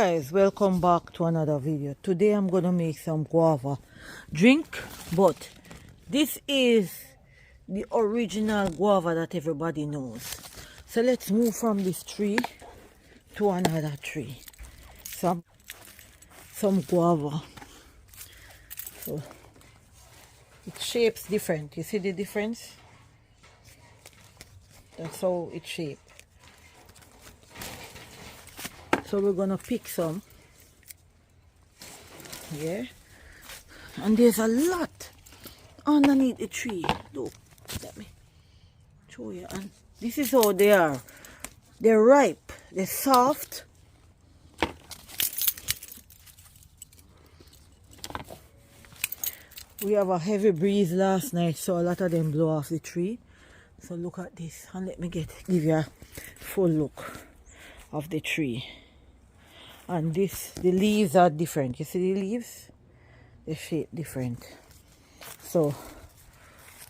Guys, welcome back to another video. Today I'm gonna make some guava drink, but this is the original guava that everybody knows. So let's move from this tree to another tree. Some guava. So it shapes different. You see the difference? That's how it shapes. So we're gonna pick some, yeah, and there's a lot underneath the tree. Look, let me show you. And this is how they are. They're ripe, they're soft. We have a heavy breeze last night, so a lot of them blow off the tree. So look at this, and let me give you a full look of the tree. And this, the leaves are different. You see the leaves? They shape different. So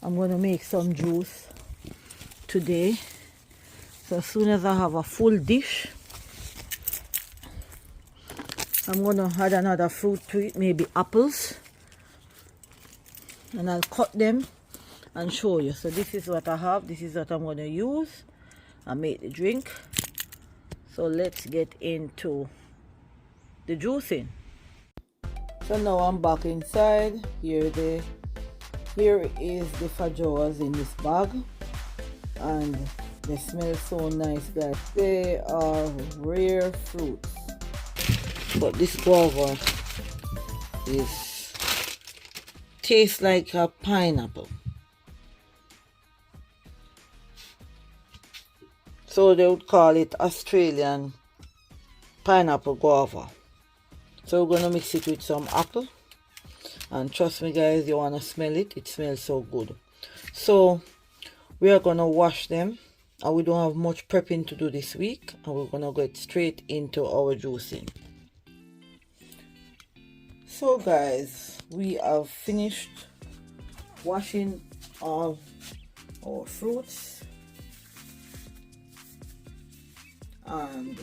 I'm going to make some juice today. So as soon as I have a full dish, I'm going to add another fruit to it, maybe apples. And I'll cut them and show you. So this is what I have. This is what I'm going to use and make the drink. So let's get into the juicing. So now I'm back inside. Here is the feijoas in this bag, and they smell so nice, guys. They are rare fruits, but this guava tastes like a pineapple. So they would call it Australian pineapple guava. So we're gonna mix it with some apple, and trust me guys, you wanna smell it. It smells so good. So we are gonna wash them, and we don't have much prepping to do this week, and we're gonna get straight into our juicing. So guys, we have finished washing all our fruits, and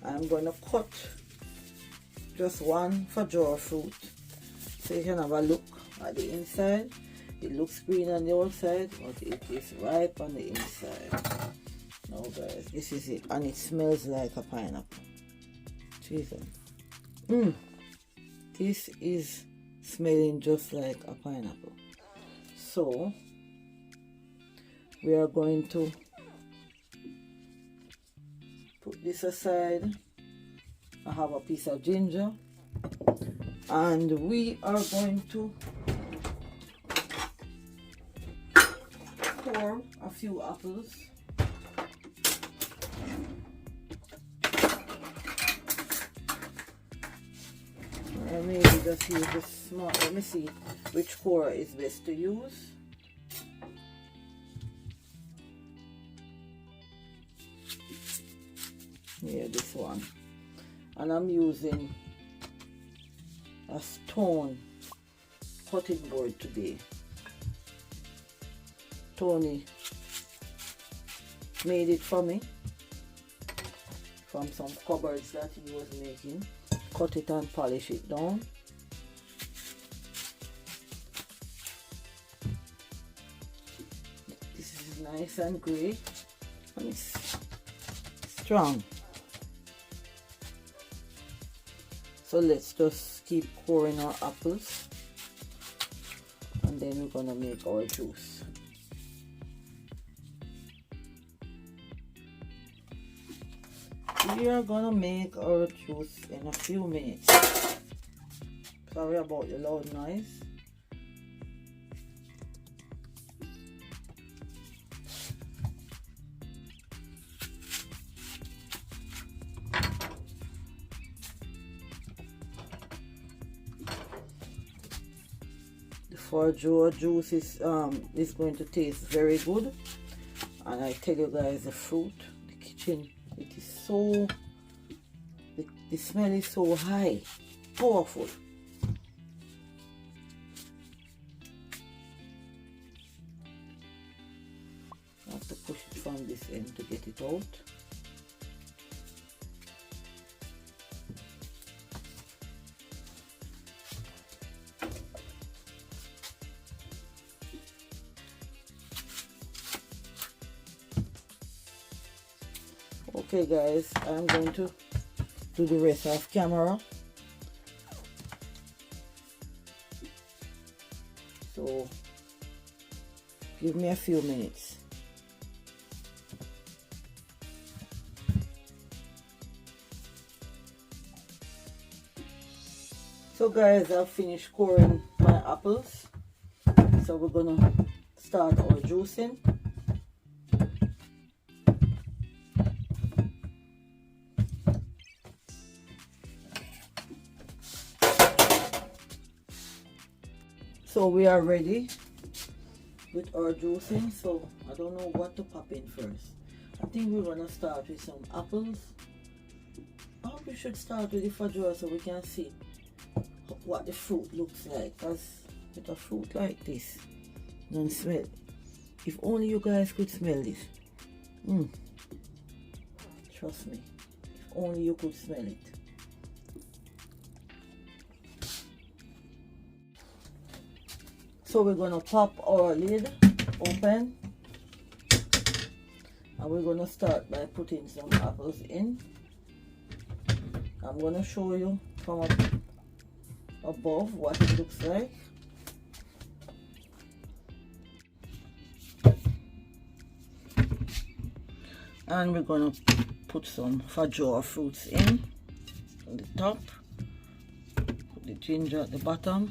I'm going to cut just one feijoa fruit so you can have a look at the inside. It looks green on the outside, but it is ripe on the inside. Now guys, this is it, and it smells like a pineapple. Jesus. This is smelling just like a pineapple. So we are going to put this aside. I have a piece of ginger, and we are going to pour a few apples. I maybe just use this small. Let me see which core is best to use. Here, this one, and I'm using a stone cutting board today. Tony made it for me from some cupboards that he was making. Cut it and polish it down. This is nice and grey, and it's strong. So let's just keep pouring our apples, and then we're gonna make our juice. We are gonna make our juice in a few minutes. Sorry about the loud noise. Feijoa juice is going to taste very good, and I tell you guys, the fruit, the kitchen, it is so, the smell is so high, powerful. them to get it out. Okay guys, I'm going to do the rest off camera. So give me a few minutes. So guys, I've finished coring my apples. So we're gonna start our juicing. So we are ready with our juicing. So I don't know what to pop in first. I think we're gonna start with some apples. I hope we should start with the feijoa so we can see what the fruit looks like. Because with a fruit like this, don't smell. If only you guys could smell this. Trust me. If only you could smell it. So we're gonna pop our lid open, and we're gonna start by putting some apples in. I'm gonna show you from above what it looks like. And we're gonna put some feijoa fruits in on the top, put the ginger at the bottom.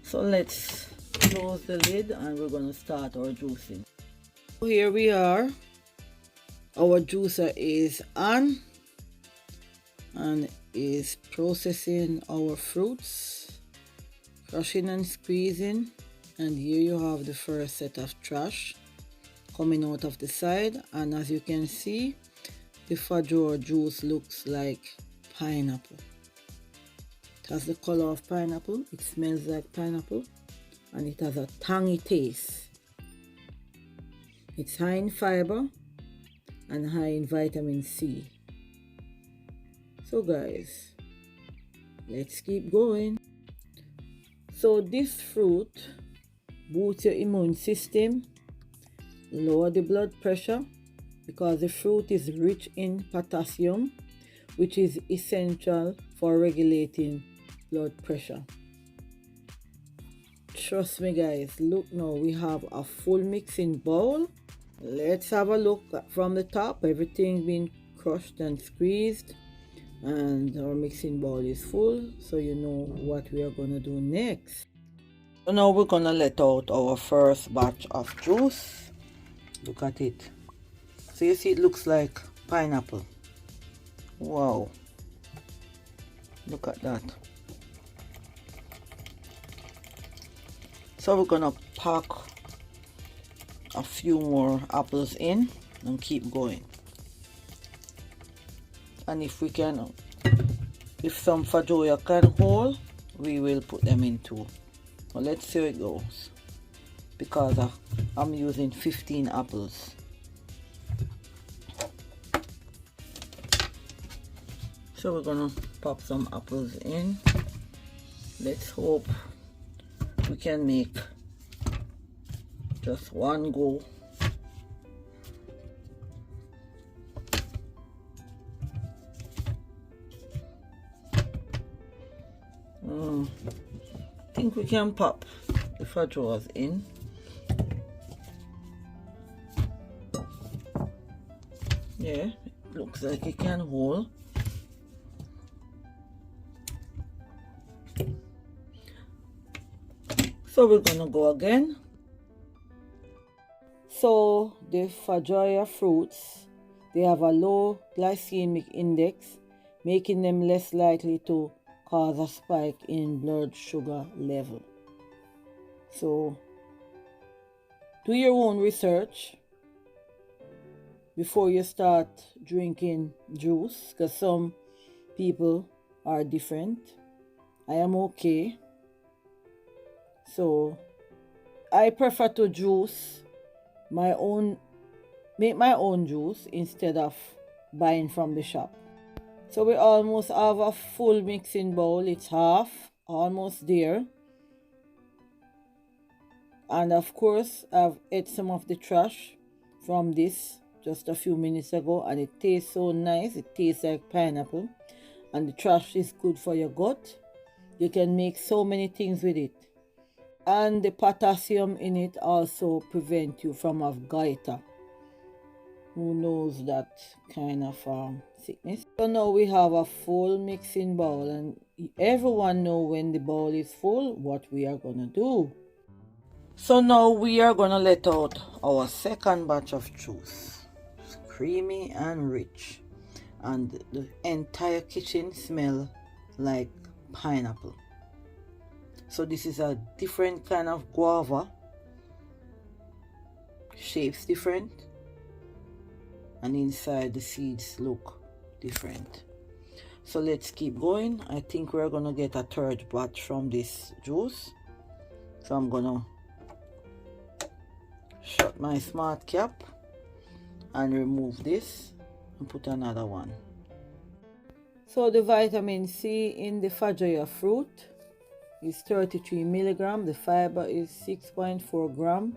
So let's close the lid and we're going to start our juicing. Here we are. Our juicer is on and is processing our fruits, crushing and squeezing. And here you have the first set of trash coming out of the side. And as you can see, the feijoa juice looks like pineapple. It has the color of pineapple, it smells like pineapple, and it has a tangy taste. It's high in fiber and high in vitamin C. So guys, let's keep going. So this fruit boosts your immune system, lower the blood pressure, because the fruit is rich in potassium, which is essential for regulating blood pressure. Trust me guys, look now, we have a full mixing bowl. Let's have a look from the top. Everything being crushed and squeezed, and our mixing bowl is full, so you know what we are gonna do next. So now we're gonna let out our first batch of juice. Look at it. So you see it looks like pineapple. Wow, look at that. So we're gonna pack a few more apples in and keep going. And if we can, if some feijoa can hold, we will put them in too. Well, let's see how it goes, because I'm using 15 apples. So we're gonna pop some apples in. Let's hope we can make just one go. I think we can pop the feijoas in. Yeah, it looks like it can hold. So we're gonna go again. So the feijoa fruits, they have a low glycemic index, making them less likely to cause a spike in blood sugar level. So do your own research before you start drinking juice, because some people are different. I am okay. So I prefer to juice my own, make my own juice instead of buying from the shop. So we almost have a full mixing bowl. It's half, almost there. And of course, I've ate some of the trash from this just a few minutes ago, and it tastes so nice. It tastes like pineapple, and the trash is good for your gut. You can make so many things with it. And the potassium in it also prevent you from having goiter. Who knows that kind of sickness? So now we have a full mixing bowl, and everyone know when the bowl is full what we are gonna do. So now we are gonna let out our second batch of juice. It's creamy and rich, and the entire kitchen smell like pineapple. So this is a different kind of guava. Shapes different, and inside the seeds look different. So let's keep going. I think we're gonna get a third batch from this juice. So I'm gonna shut my smart cap and remove this and put another one. So the vitamin C in the feijoa fruit is 33 milligram. The fiber is 6.4 gram.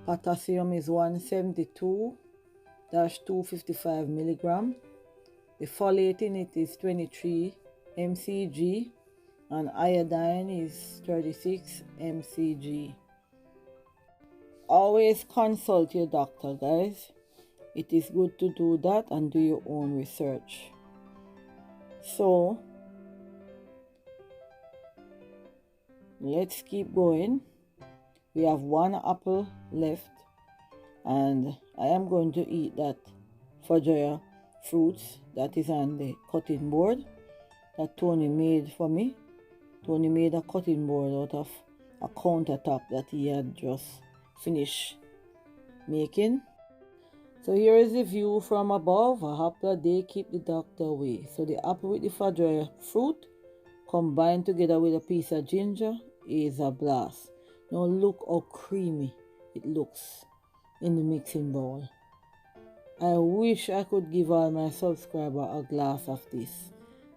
Potassium is 172-255 milligram. The folate in it is 23 mcg, and iodine is 36 mcg. Always consult your doctor, guys. It is good to do that and do your own research. So let's keep going. We have one apple left, and I am going to eat that feijoa fruits that is on the cutting board that Tony made for me. Tony made a cutting board out of a countertop that he had just finished making. So here is the view from above. A apple a day keep the doctor away. So the apple with the feijoa fruit combined together with a piece of ginger is a blast. Now look how creamy it looks in the mixing bowl. I wish I could give all my subscribers a glass of this.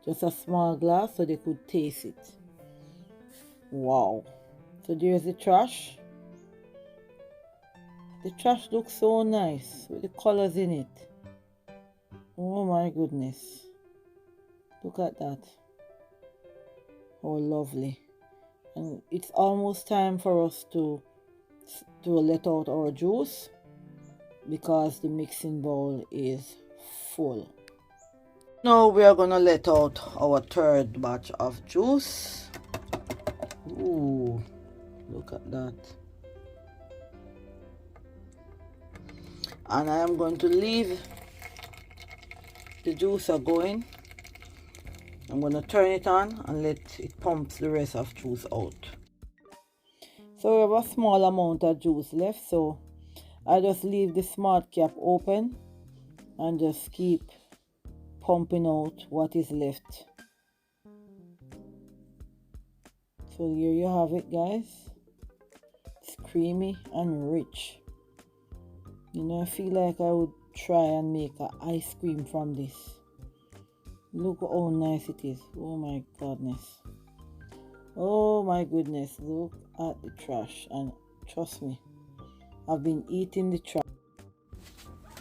Just a small glass so they could taste it. Wow. So there's the trash. The trash looks so nice with the colors in it. Oh my goodness. Look at that. Oh, lovely. And it's almost time for us to let out our juice because the mixing bowl is full. Now we are gonna let out our third batch of juice. Ooh, look at that. And I am going to leave the juicer going. I'm going to turn it on and let it pump the rest of juice out. So we have a small amount of juice left, so I just leave the smart cap open and just keep pumping out what is left. So here you have it, guys. It's creamy and rich. You know, I feel like I would try and make an ice cream from this. Look how nice it is. Oh my goodness. Oh my goodness. Look at the trash. And trust me, I've been eating the trash.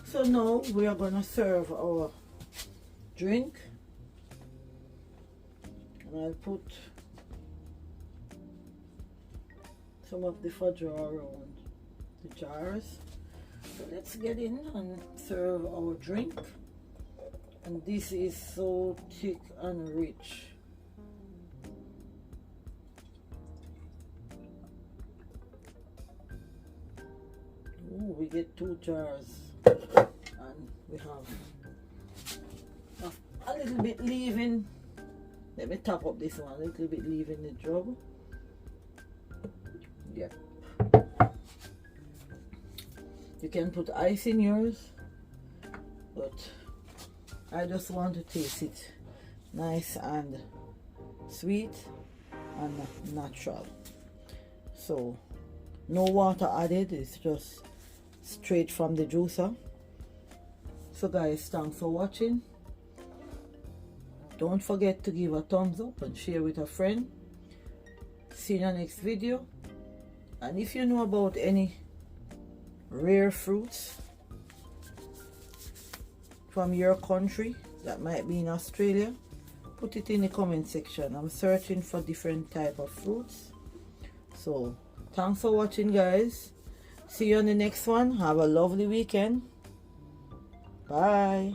So now we are going to serve our drink. And I'll put some of the feijoa around the jars. So let's get in and serve our drink. And this is so thick and rich. Ooh, we get 2 jars. And we have a little bit leaving. Let me top up this one. A little bit leaving the jug. Yep. You can put ice in yours. but I just want to taste it nice and sweet and natural. So no water added, it's just straight from the juicer. So guys, thanks for watching. Don't forget to give a thumbs up and share with a friend. See you in the next video. And if you know about any rare fruits from your country that might be in Australia, put it in the comment section. I'm searching for different type of fruits. So thanks for watching, guys. See you on the next one. Have a lovely weekend. Bye.